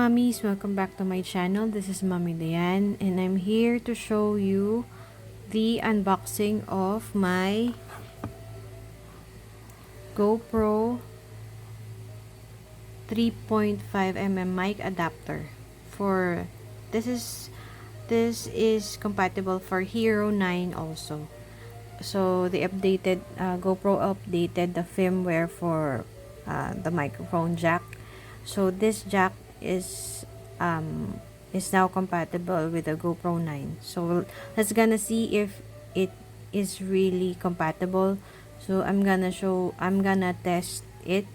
ka-Mommies, welcome back to my channel. This is Mommy Dyan and I'm here to show you the unboxing of my GoPro 3.5mm mic adapter. For this is compatible for Hero 9 also. So the GoPro updated the firmware for the microphone jack. So this jack is now compatible with the GoPro 9. So let's gonna see if it is really compatible. So I'm gonna test it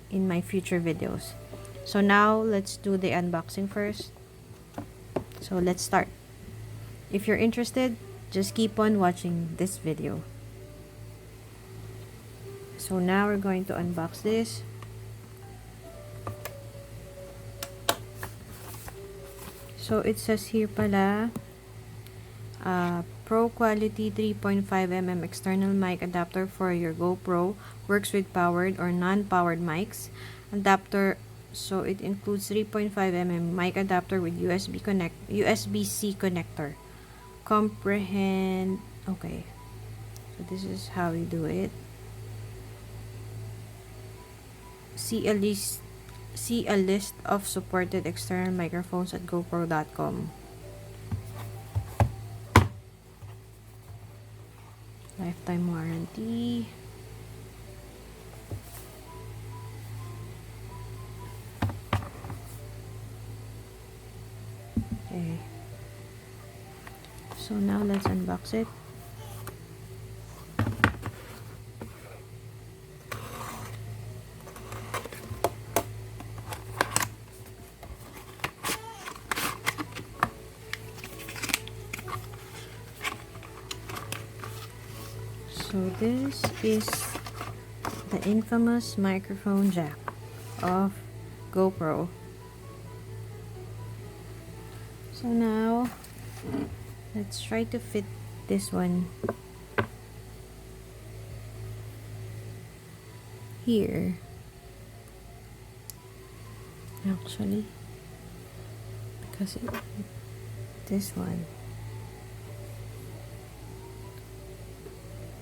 in my future videos. So now let's do the unboxing first. So let's start. If you're interested, just keep on watching this video. So now we're going to unbox this. So it says here pala, Pro Quality 3.5mm external mic adapter for your GoPro, works with powered or non-powered mics. Adapter, so it includes 3.5mm mic adapter with USB-C connector. Okay. So this is how you do it. See a list of supported external microphones at gopro.com. Lifetime warranty. Okay. So now let's unbox it. So this is the infamous microphone jack of GoPro. So now let's try to fit this one here. Actually, because this one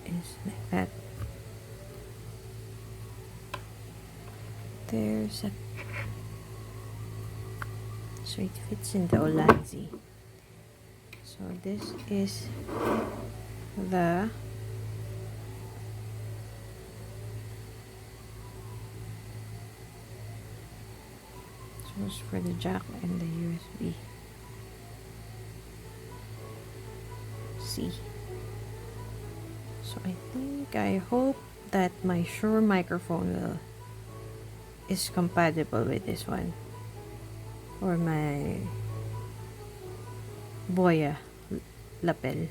is like that. So it fits in the Olanzi. So this is the source for the jack and the USB-C. So I hope that my Shure microphone is compatible with this one, or my Boya lapel.